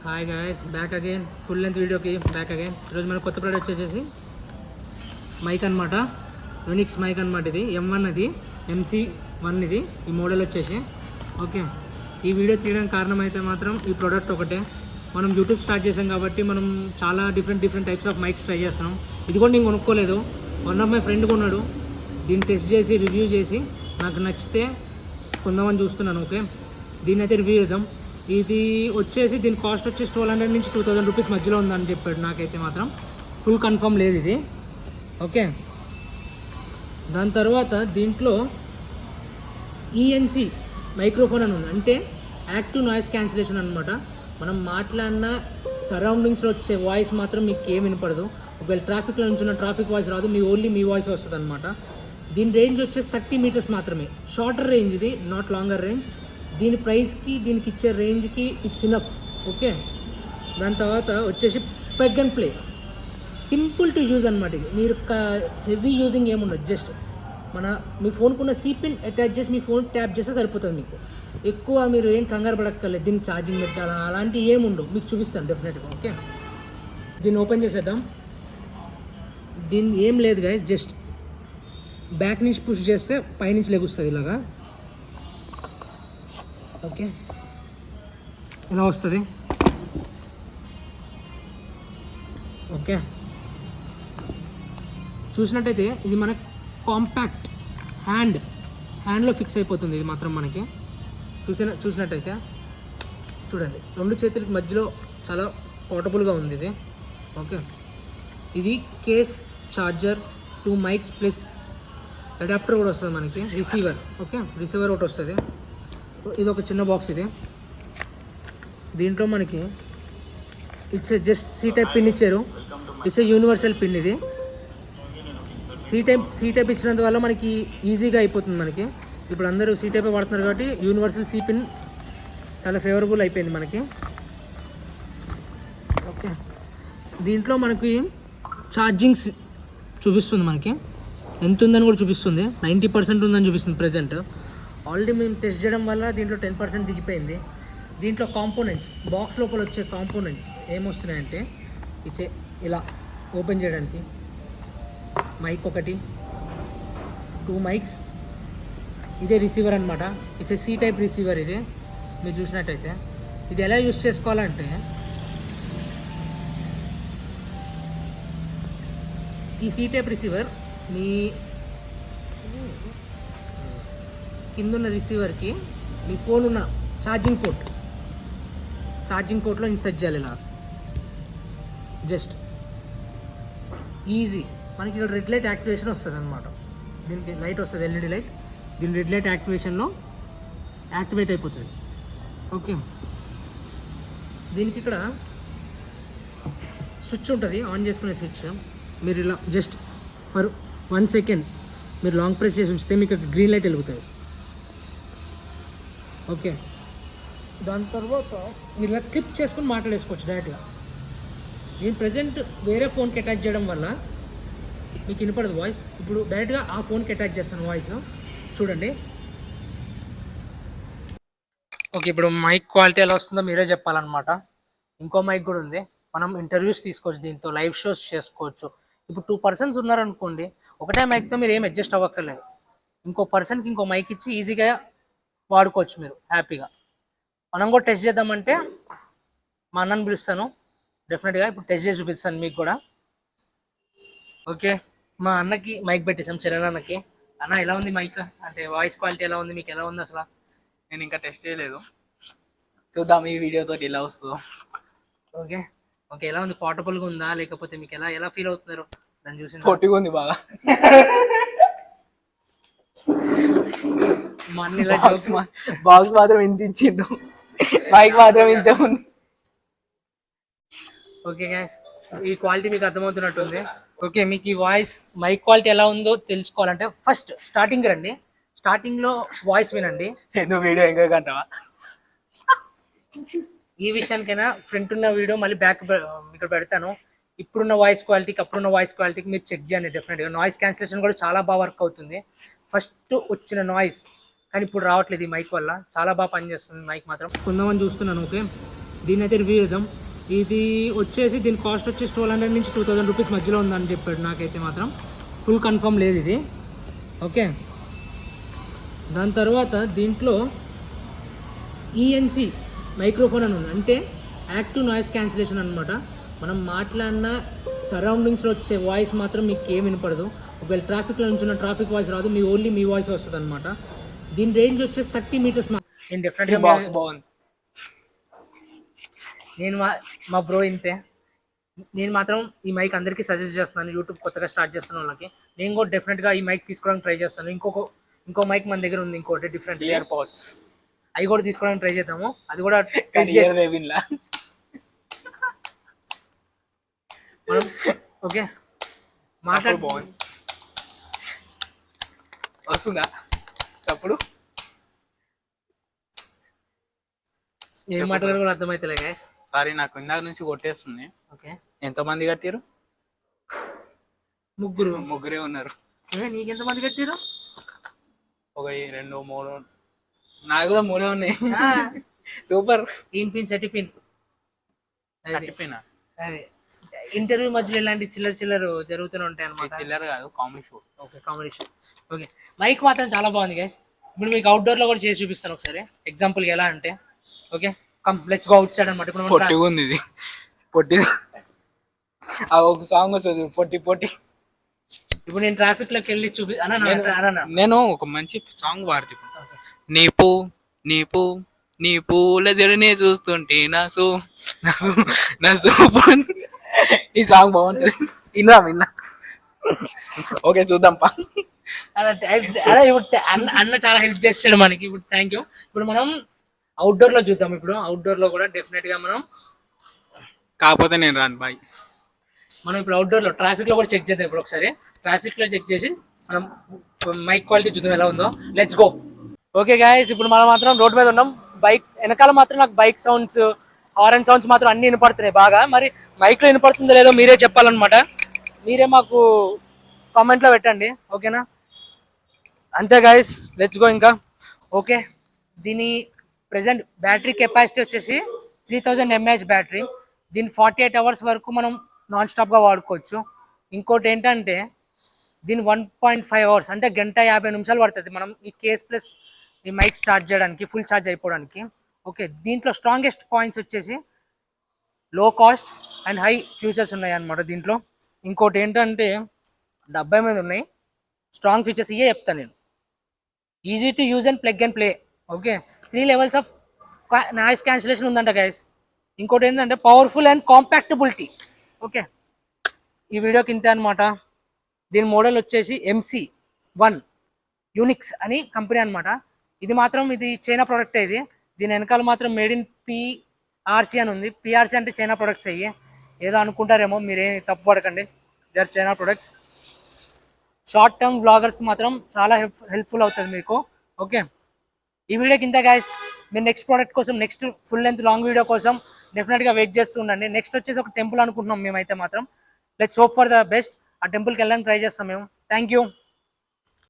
Hi guys, back again full length వీడియోకి back again. ఈరోజు మన కొత్త ప్రోడక్ట్ వచ్చేసి మైక్ అనమాట. యూనిక్స్ మైక్ అనమాట. ఇది M1, అది MC1 ఇది ఈ మోడల్ వచ్చేసి. ఓకే, ఈ వీడియో తీయడానికి కారణం అయితే మాత్రం ఈ ప్రోడక్ట్ ఒకటే. మనం యూట్యూబ్ స్టార్ట్ చేసాం కాబట్టి మనం చాలా different types of mics try చేస్తున్నాం. ఇది కూడా నేను కొనుక్కోలేదు, వన్ ఆఫ్ మై ఫ్రెండ్ కొన్నాడు. దీన్ని టెస్ట్ చేసి రివ్యూ చేసి నాకు నచ్చితే కొందామని చూస్తున్నాను. ఓకే, దీన్ని అయితే రివ్యూ చేద్దాం. ఇది వచ్చేసి దీని కాస్ట్ వచ్చేసి 1200 నుంచి 2000 రూపీస్ మధ్యలో ఉందని చెప్పాడు. నాకైతే మాత్రం ఫుల్ కన్ఫర్మ్ లేదు ఇది. ఓకే, దాని తర్వాత దీంట్లో ENC మైక్రోఫోన్ అని ఉంది, అంటే యాక్టివ్ నాయిస్ క్యాన్సిలేషన్ అనమాట. మనం మాట్లాడిన సరౌండింగ్స్లో వచ్చే వాయిస్ మాత్రం మీకు ఏం వినపడదు. ఒకవేళ ట్రాఫిక్లో నుంచి ఉన్న ట్రాఫిక్ వాయిస్ రాదు, ఓన్లీ మీ వాయిస్ వస్తుంది అనమాట. దీని రేంజ్ వచ్చేసి 30 మీటర్స్ మాత్రమే. షార్టర్ రేంజ్ ఇది, నాట్ లాంగర్ రేంజ్. దీని ప్రైస్కి దీనికి ఇచ్చే రేంజ్కి ఇట్స్ ఇనఫ్. ఓకే, దాని తర్వాత వచ్చేసి plug and play, simple to use అనమాట. ఇది మీరు హెవీ యూజింగ్ ఏముండదు. జస్ట్ మీ ఫోన్కున్న సిపిన్ అటాచ్ చేసి మీ ఫోన్ ట్యాప్ చేస్తే సరిపోతుంది. మీకు ఎక్కువ మీరు ఏం కంగారు పడక్కర్లేదు. దీనికి ఛార్జింగ్ పెట్టాలా అలాంటివి ఏముండవు, మీకు చూపిస్తాను డెఫినెట్గా. ఓకే, దీన్ని ఓపెన్ చేసేద్దాం. దీన్ని ఏం లేదు గాయస్, జస్ట్ బ్యాక్ నుంచి పుష్ చేస్తే పైనుంచి లెగుస్తుంది ఇలాగా. ఓకే, ఇలా వస్తుంది. ఓకే, చూసినట్టయితే ఇది మన కాంపాక్ట్ హ్యాండ్లో ఫిక్స్ అయిపోతుంది. ఇది మాత్రం మనకి చూసినట్టయితే చూడండి, రెండు చేతులకి మధ్యలో చాలా పోర్టబుల్గా ఉంది ఇది. ఓకే, ఇది case, charger, 2 mics plus adapter కూడా వస్తుంది మనకి. రిసీవర్, ఓకే, రిసీవర్ ఒకటి వస్తుంది. ఇది ఒక చిన్న బాక్స్. ఇది దీంట్లో మనకి it's just C type pin ఇచ్చారు. It's universal pin. ఇది సి టైప్ ఇచ్చినందు వల్ల మనకి ఈజీగా అయిపోతుంది. మనకి ఇప్పుడు అందరూ సి టైపే వాడుతున్నారు కాబట్టి యూనివర్సల్ సి పిన్ చాలా ఫేవరబుల్ అయిపోయింది మనకి. ఓకే, దీంట్లో మనకి ఛార్జింగ్స్ చూపిస్తుంది. మనకి ఎంత ఉందని కూడా చూపిస్తుంది. 90% ఉందని చూపిస్తుంది ప్రజెంట్. ఆల్రెడీ మేము టెస్ట్ చేయడం వల్ల దీంట్లో 10% దిగిపోయింది. దీంట్లో కాంపోనెంట్స్, బాక్స్ లోపల వచ్చే కాంపోనెంట్స్ ఏమొస్తున్నాయంటే ఇచ్చే ఇలా ఓపెన్ చేయడానికి మైక్ ఒకటి, 2 మైక్స్, ఇదే రిసీవర్ అనమాట. It's C type receiver. ఇది మీరు చూసినట్టయితే ఇది ఎలా యూస్ చేసుకోవాలంటే, ఈ సి టైప్ రిసీవర్ మీ కిందున్న రిసీవర్కి మీ ఫోన్ ఉన్న ఛార్జింగ్ పోర్ట్లో ఇన్సర్ట్ చేయాలి. ఇలా జస్ట్ ఈజీ. మనకి ఇక్కడ రెడ్ లైట్ యాక్టివేషన్ వస్తుంది అనమాట. దీనికి లైట్ వస్తుంది, LED లైట్. దీని రెడ్ లైట్ యాక్టివేషన్లో యాక్టివేట్ అయిపోతుంది. ఓకే, దీనికి ఇక్కడ స్విచ్ ఉంటుంది, ఆన్ చేసుకునే స్విచ్. మీరు ఇలా జస్ట్ ఫర్ 1 సెకండ్ మీరు లాంగ్ ప్రెస్ చేసి ఉంచితే మీకు గ్రీన్ లైట్ వెలుగుతుంది. ఓకే, దాని తర్వాత మీరు ఇలా క్లిప్ చేసుకుని మాట్లాడేసుకోవచ్చు డైరెక్ట్గా. నేను ప్రజెంట్ వేరే ఫోన్కి అటాచ్ చేయడం వల్ల మీకు వినపడదు వాయిస్. ఇప్పుడు డైరెక్ట్గా ఆ ఫోన్కి అటాచ్ చేస్తాను వాయిస్. చూడండి. ఓకే, ఇప్పుడు మైక్ క్వాలిటీ ఎలా వస్తుందో మీరే చెప్పాలన్నమాట. ఇంకో మైక్ కూడా ఉంది, మనం ఇంటర్వ్యూస్ తీసుకోవచ్చు దీంతో, లైవ్ షోస్ చేసుకోవచ్చు. ఇప్పుడు 2 పర్సన్స్ ఉన్నారనుకోండి, ఒకటే మైక్తో మీరు ఏం అడ్జస్ట్ అవ్వక్కర్లేదు. ఇంకో పర్సన్కి ఇంకో మైక్ ఇచ్చి ఈజీగా వాడుకోవచ్చు మీరు హ్యాపీగా. మనం కూడా టెస్ట్ చేద్దామంటే మా అన్నని పిలుస్తాను డెఫినెట్గా. ఇప్పుడు టెస్ట్ చేసి చూపిస్తాను మీకు కూడా. ఓకే, మా అన్నకి మైక్ పెట్టేసాం, చరణ్ అన్నకి. అన్న ఎలా ఉంది మైక్, అంటే వాయిస్ క్వాలిటీ ఎలా ఉంది, మీకు ఎలా ఉంది అసలు? నేను ఇంకా టెస్ట్ చేయలేదు, చూద్దాం ఈ వీడియోతో ఎలా వస్తుందో. ఓకే ఓకే, ఎలా ఉంది? పోర్టబుల్గా ఉందా లేకపోతే మీకు ఎలా ఫీల్ అవుతున్నారు దాన్ని చూసి? పొట్టిగా ఉంది బాగా. బాక్స్ మాత్రం ఇంత ఇచ్చిండు, మైక్ మాత్రం ఇంత ఉంది. ఓకే గైస్, ఈ క్వాలిటీ మీకు అర్థమవుతున్నట్టుంది. ఓకే, మీకు ఈ వాయిస్ మైక్ క్వాలిటీ ఎలా ఉందో తెలుసుకోవాలంటే ఫస్ట్ స్టార్టింగ్ రండి. స్టార్టింగ్లో వాయిస్ వినండి. నువ్వు వీడియో ఇంకా కంటావా? ఈ విషయానికైనా ఫ్రంట్ ఉన్న వీడియో మళ్ళీ బ్యాక్ ఇక్కడ పెడతాను. ఇప్పుడున్న వాయిస్ క్వాలిటీకి అప్పుడున్న వాయిస్ క్వాలిటీకి మీరు చెక్ చేయండి డెఫినెట్గా. నాయిస్ క్యాన్సిలేషన్ కూడా చాలా బాగా వర్క్ అవుతుంది. ఫస్ట్ వచ్చిన నాయిస్ కానీ ఇప్పుడు రావట్లేదు ఈ మైక్ వల్ల. చాలా బాగా పనిచేస్తుంది మైక్ మాత్రం. కొందామని చూస్తున్నాను. ఓకే, దీని అయితే రివ్యూ చేద్దాం. ఇది వచ్చేసి దీని కాస్ట్ వచ్చేసి 1200 నుంచి 2000 రూపీస్ మధ్యలో ఉందని చెప్పాడు. నాకైతే మాత్రం ఫుల్ కన్ఫర్మ్ లేదు ఇది. ఓకే, దాని తర్వాత దీంట్లో ఈఎన్సి మైక్రోఫోన్ అని ఉంది, అంటే యాక్టివ్ నాయిస్ క్యాన్సిలేషన్ అనమాట. మనం మాట్లాడిన సరౌండింగ్స్లో వచ్చే వాయిస్ మాత్రం మీకు ఏం వినపడదు. ఒకవేళ ట్రాఫిక్లో నుంచి ఉన్న ట్రాఫిక్ వాయిస్ రాదు, మీ ఓన్లీ మీ వాయిస్ వస్తుంది అనమాట. దీని రేంజ్ వచ్చేసి 30 మీటర్స్. నేను డెఫినెట్గా బాక్స్ బాగుంది. నేను మా బ్రో ఇంతే. నేను మాత్రం ఈ మైక్ అందరికీ సజెస్ట్ చేస్తున్నాను, యూట్యూబ్ కొత్తగా స్టార్ట్ చేస్తున్న వాళ్ళకి. నేను కూడా డెఫినెట్గా ఈ మైక్ తీసుకోవడానికి ట్రై చేస్తాను. ఇంకో మైక్ మన దగ్గర ఉంది, ఇంకోటి డిఫరెంట్ ఇయర్ పాడ్స్, అవి కూడా తీసుకోవడానికి ట్రై చేద్దాము. అది కూడా మనం ఓకే మాట్లాడు. బాగుంది, వస్తుందా అప్పుడు ఏం మాట్లాడారు కూడా అర్థమైతలే గైస్. సారీ, నాకు ఇందాక నుంచి కొట్టేస్తుంది. ఓకే, ఎంతమంది కట్టారు? ముగ్గురే ఉన్నారు. నీకెంతమంది కట్టారు? 1 2 3, నాకు కూడా 3 ఉన్నాయి. సూపర్. పిన్ సెట్టి పిన్ సర్టిపోయినా. అదే ఇంటర్వ్యూ మధ్యలో ఇలాంటి చిల్లర జరుగుతూనే ఉంటాయి అనమాట. చిల్లర కాదు, comedy show. Okay, comedy show. Okay, mic మాత్రం చాలా బాగుంది గైస్. ఇప్పుడు మీకు అవుట్డోర్ లో కూడా చేసి చూపిస్తాను ఒకసారి ఎగ్జాంపుల్ ఎలా అంటే. Okay, come let's go out side అనమాట. ఇప్పుడు పొట్టిగా ఉంది ఇది, పొట్టి. ఒక సాంగ్ వస్తుంది, పొట్టి. ఇప్పుడు నేను ట్రాఫిక్ లోకి వెళ్ళి నేను ఒక మంచి సాంగ్ పాడుతా. నీ పూల జర్నీ చూస్తుంటే నా సూపు. ఈ సాంగ్ బాగుంటుంది, విన్నా. ఓకే, చూద్దాం పా. అలా ఇప్పుడు అన్న చాలా హెల్ప్ చేస్తాడు మనకి. ఇప్పుడు థ్యాంక్ యూ. ఇప్పుడు మనం అవుట్డోర్ లో చూద్దాం. ఇప్పుడు అవుట్డోర్ లో కూడా డెఫినెట్ గా మనం, కాకపోతే నేను రాను బాయ్. మనం ఇప్పుడు అవుట్డోర్ లో ట్రాఫిక్ లో కూడా చెక్ చేద్దాం. ఇప్పుడు ఒకసారి ట్రాఫిక్ లో చెక్ చేసి మనం మైక్ క్వాలిటీ చూద్దాం ఎలా ఉందో. Let's go. ఓకే గాయస్, ఇప్పుడు మనం మాత్రం రోడ్ మీద ఉన్నాం. బైక్ వెనకాల మాత్రం నాకు బైక్ సౌండ్స్, హారన్ సౌండ్స్ మాత్రం అన్ని వినపడుతున్నాయి బాగా. మరి మైక్ లో వినపడుతుందో లేదో మీరే చెప్పాలన్నమాట. మీరే మాకు కామెంట్ లో పెట్టండి, ఓకేనా? అంతే గాయస్, లెట్స్ గో ఇంకా. ఓకే, దీని ప్రెసెంట్ బ్యాటరీ కెపాసిటీ వచ్చేసి 3000 mAh బ్యాటరీ. దీన్ని 48 అవర్స్ వరకు మనం నాన్ స్టాప్గా వాడుకోవచ్చు. ఇంకోటి ఏంటంటే దీని 1.5 అవర్స్ అంటే 1:50 పడుతుంది మనం ఈ కేస్ ప్లస్ ఈ మైక్ స్టార్ట్ చేయడానికి, ఫుల్ ఛార్జ్ అయిపోవడానికి. ఓకే, దీంట్లో స్ట్రాంగెస్ట్ పాయింట్స్ వచ్చేసి లో కాస్ట్ అండ్ హై ఫ్యూచర్స్ ఉన్నాయి అన్నమాట దీంట్లో. ఇంకోటి ఏంటంటే 70 మీద ఉన్నాయి స్ట్రాంగ్ ఫీచర్స్, ఇవే చెప్తాను నేను. Easy to use and plug and play. Okay, 3 levels of noise cancellation ఉందంట గైస్. ఇంకోటి ఏంటంటే పవర్ఫుల్ అండ్ కాంపాక్టబిలిటీ. ఓకే, ఈ వీడియోకి ఇంతే అనమాట. దీని మోడల్ వచ్చేసి MC1 యూనిక్స్ అని కంపెనీ అనమాట. ఇది మాత్రం ఇది చైనా ప్రోడక్ట్. దీని వెనకాల మాత్రం మేడ్ ఇన్ PRC అని ఉంది. PRC అంటే చైనా ప్రొడక్ట్స్ అయ్యి ఏదో అనుకుంటారేమో, మీరేం తప్పు పడకండి, they are China products. Short term వ్లాగర్స్కి మాత్రం చాలా హెల్ప్ఫుల్ అవుతుంది మీకు. ఓకే, ఈ వీడియోకి ఇంత గైస్. మీరు నెక్స్ట్ ప్రోడక్ట్ కోసం, next full length long video కోసం డెఫినెట్గా వెయిట్ చేస్తూ ఉండండి. నెక్స్ట్ వచ్చేసి ఒక టెంపుల్ అనుకుంటున్నాం మేమైతే మాత్రం. Let's hope for the best. ఆ టెంపుల్కి వెళ్ళడానికి ట్రై చేస్తాం మేము. Thank you.